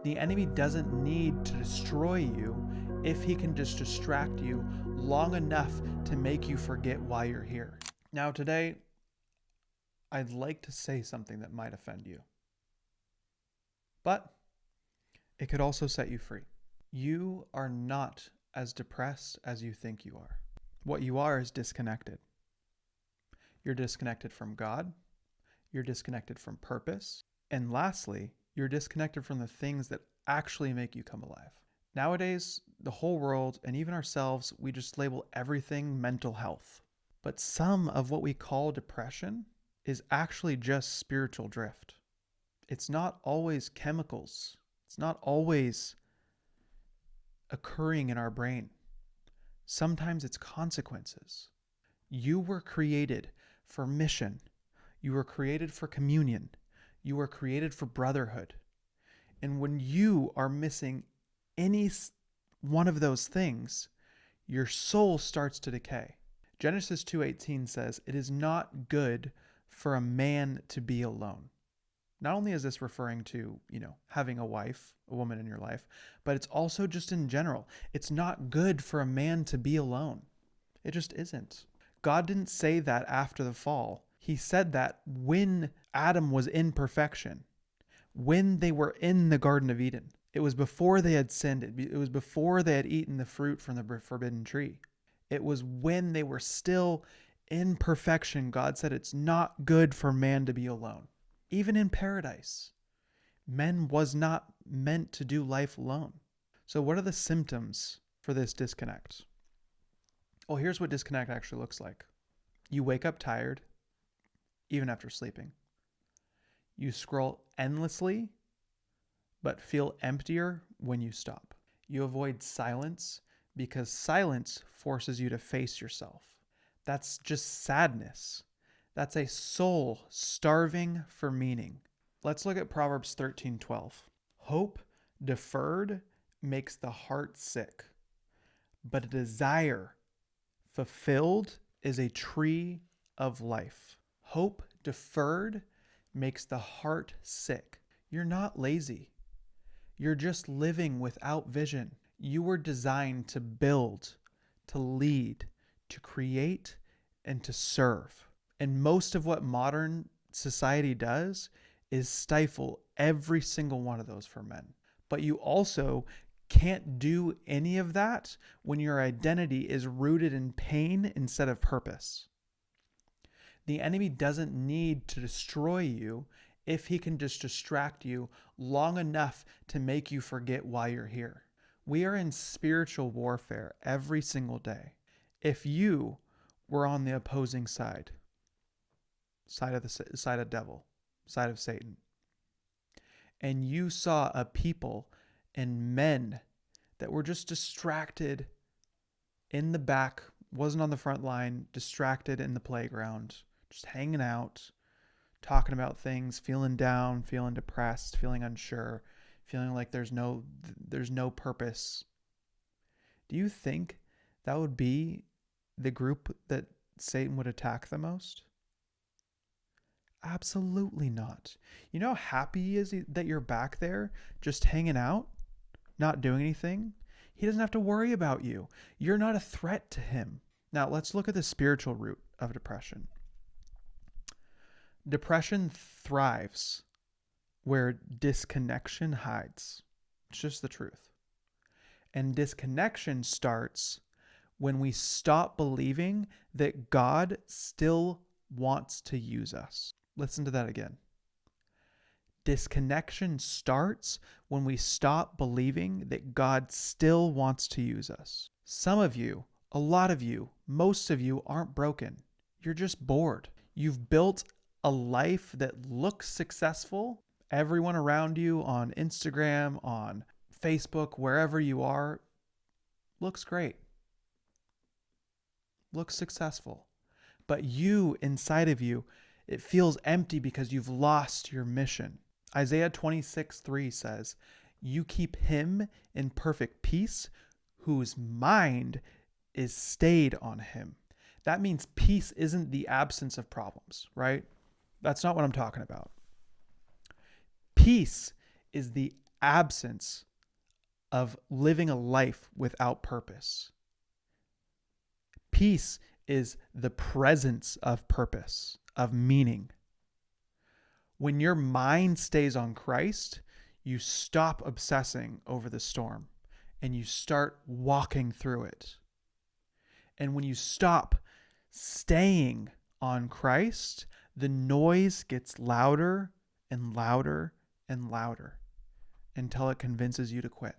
The enemy doesn't need to destroy you if he can just distract you long enough to make you forget why you're here. Now today, I'd like to say something that might offend you, but it could also set you free. You are not as depressed as you think you are. What you are is disconnected. You're disconnected from God. You're disconnected from purpose. And lastly, you're disconnected from the things that actually make you come alive. Nowadays, the whole world and even ourselves, we just label everything mental health. But some of what we call depression is actually just spiritual drift. It's not always chemicals. It's not always occurring in our brain. Sometimes it's consequences. You were created for mission. You were created for communion. You were created for brotherhood. And when you are missing any one of those things, your soul starts to decay. Genesis 2:18 says, "It is not good for a man to be alone." Not only is this referring to, having a wife, a woman in your life, but it's also just in general. It's not good for a man to be alone. It just isn't. God didn't say that after the fall. He said that when Adam was in perfection, when they were in the Garden of Eden. It was before they had sinned. It was before they had eaten the fruit from the forbidden tree. It was when they were still in perfection. God said it's not good for man to be alone. Even in paradise, man was not meant to do life alone. So what are the symptoms for this disconnect? Well, here's what disconnect actually looks like. You wake up tired, even after sleeping. You scroll endlessly, but feel emptier when you stop. You avoid silence because silence forces you to face yourself. That's just sadness. That's a soul starving for meaning. Let's look at Proverbs 13:12. Hope deferred makes the heart sick, but a desire fulfilled is a tree of life. Hope deferred makes the heart sick. You're not lazy. You're just living without vision. You were designed to build, to lead, to create, and to serve. And most of what modern society does is stifle every single one of those for men. But you also can't do any of that when your identity is rooted in pain instead of purpose. The enemy doesn't need to destroy you if he can just distract you long enough to make you forget why you're here. We are in spiritual warfare every single day. If you were on the opposing side of devil, side of Satan, and you saw a people and men that were just distracted in the back, wasn't on the front line, distracted in the playground, just hanging out, talking about things, feeling down, feeling depressed, feeling unsure, feeling like there's no purpose. Do you think that would be the group that Satan would attack the most? Absolutely not. You know how happy he is that you're back there just hanging out, not doing anything? He doesn't have to worry about you. You're not a threat to him. Now, let's look at the spiritual root of depression. Depression thrives where disconnection hides. It's just the truth. And disconnection starts when we stop believing that God still wants to use us. Listen to that again. Disconnection starts when we stop believing that God still wants to use us. Some of you, a lot of you, most of you aren't broken. You're just bored. You've built a life that looks successful. Everyone around you on Instagram, on Facebook, wherever you are, looks great. Looks successful. But you, inside of you, it feels empty because you've lost your mission. Isaiah 26:3 says, "You keep him in perfect peace, whose mind is stayed on him." That means peace isn't the absence of problems, right? That's not what I'm talking about. Peace is the absence of living a life without purpose. Peace is the presence of purpose, of meaning. When your mind stays on Christ, you stop obsessing over the storm and you start walking through it. And when you stop staying on Christ, the noise gets louder and louder and louder until it convinces you to quit.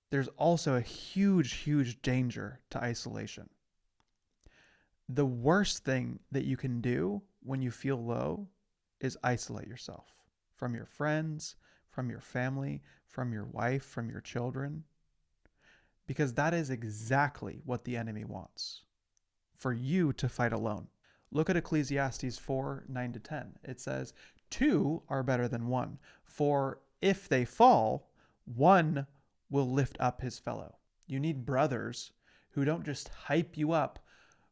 There's also a huge, huge danger to isolation. The worst thing that you can do when you feel low is isolate yourself from your friends, from your family, from your wife, from your children, because that is exactly what the enemy wants, for you to fight alone. Look at Ecclesiastes 4:9-10. It says, 2 are better than 1, for if they fall, one will lift up his fellow. You need brothers who don't just hype you up,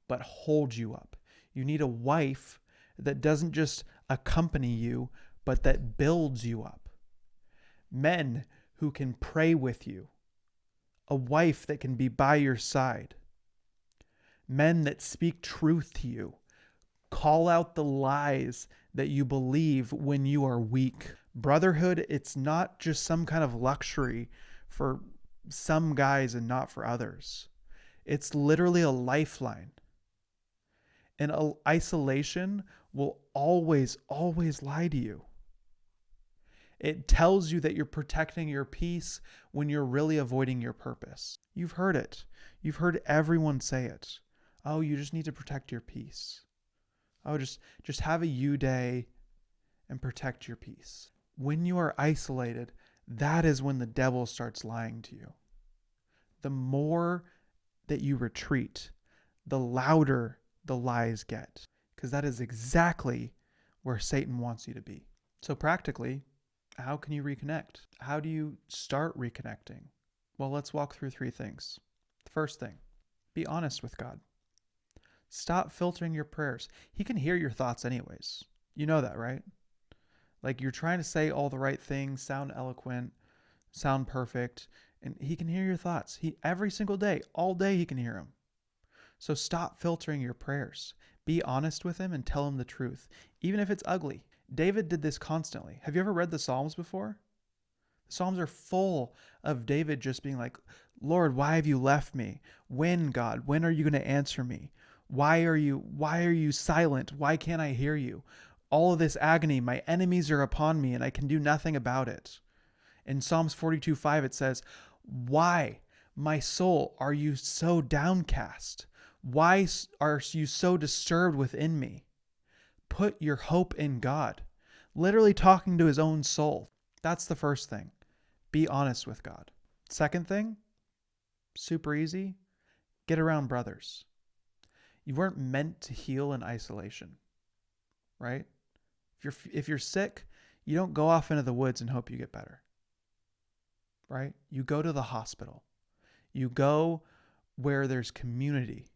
but hold you up. You need a wife that doesn't just accompany you, but that builds you up. Men who can pray with you. A wife that can be by your side. Men that speak truth to you. Call out the lies that you believe when you are weak. Brotherhood, it's not just some kind of luxury for some guys and not for others. It's literally a lifeline. And isolation will always, always lie to you. It tells you that you're protecting your peace when you're really avoiding your purpose. You've heard it. You've heard everyone say it. Oh, you just need to protect your peace. Oh, just have a you day and protect your peace. When you are isolated, that is when the devil starts lying to you. The more that you retreat, the louder the lies get, because that is exactly where Satan wants you to be. So practically, how can you reconnect? How do you start reconnecting? Well, let's walk through 3 things. The first thing, be honest with God. Stop filtering your prayers. He can hear your thoughts anyways. You know that, right? Like you're trying to say all the right things, sound eloquent, sound perfect, and he can hear your thoughts. Every single day, all day he can hear them. So stop filtering your prayers. Be honest with him and tell him the truth, even if it's ugly. David did this constantly. Have you ever read the Psalms before? The Psalms are full of David just being like, Lord, why have you left me? When, God? When are you going to answer me? Why are you silent? Why can't I hear you? All of this agony, my enemies are upon me and I can do nothing about it. In Psalms 42:5, it says, why, my soul, are you so downcast? Why are you so disturbed within me? Put your hope in God. Literally talking to his own soul. That's the first thing. Be honest with God. Second thing, super easy, get around brothers. You weren't meant to heal in isolation, right? If you're sick, you don't go off into the woods and hope you get better, right? You go to the hospital. You go where there's community.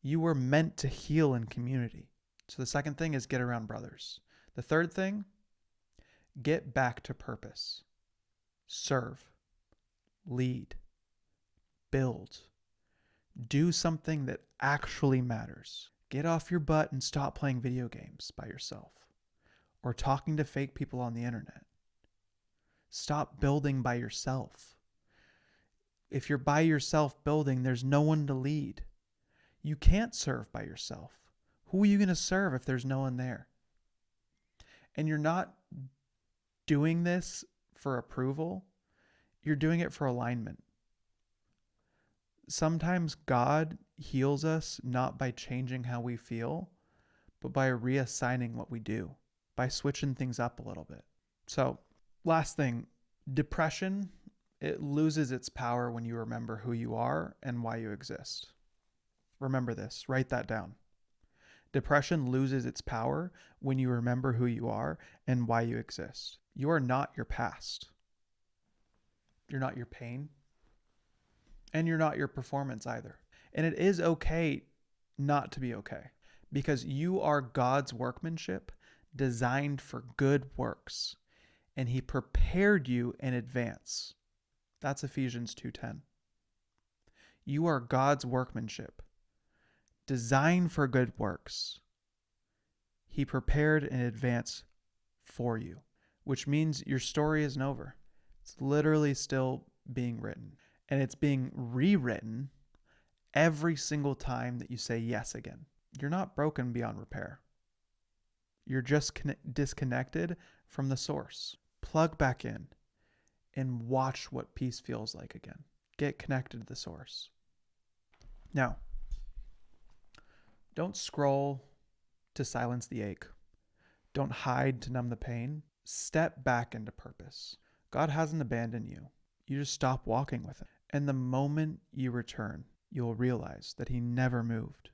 You were meant to heal in community. So the second thing is get around brothers. The third thing, get back to purpose. Serve, lead, build. Do something that actually matters. Get off your butt and stop playing video games by yourself or talking to fake people on the internet. Stop building by yourself. If you're by yourself building, there's no one to lead. You can't serve by yourself. Who are you going to serve if there's no one there? And you're not doing this for approval. You're doing it for alignment. Sometimes God heals us not by changing how we feel, but by reassigning what we do, by switching things up a little bit. So, last thing, depression, it loses its power when you remember who you are and why you exist. Remember this, write that down. Depression loses its power when you remember who you are and why you exist. You are not your past. You're not your pain. And you're not your performance either. And it is okay not to be okay, because you are God's workmanship designed for good works. and he prepared you in advance. That's Ephesians 2:10. You are God's workmanship, designed for good works. He prepared in advance for you, which means your story isn't over. It's literally still being written, and it's being rewritten every single time that you say yes again. You're not broken beyond repair. You're just disconnected from the source. Plug back in and watch what peace feels like again. Get connected to the source. Now, don't scroll to silence the ache. Don't hide to numb the pain. Step back into purpose. God hasn't abandoned you. You just stop walking with him. And the moment you return, you'll realize that he never moved.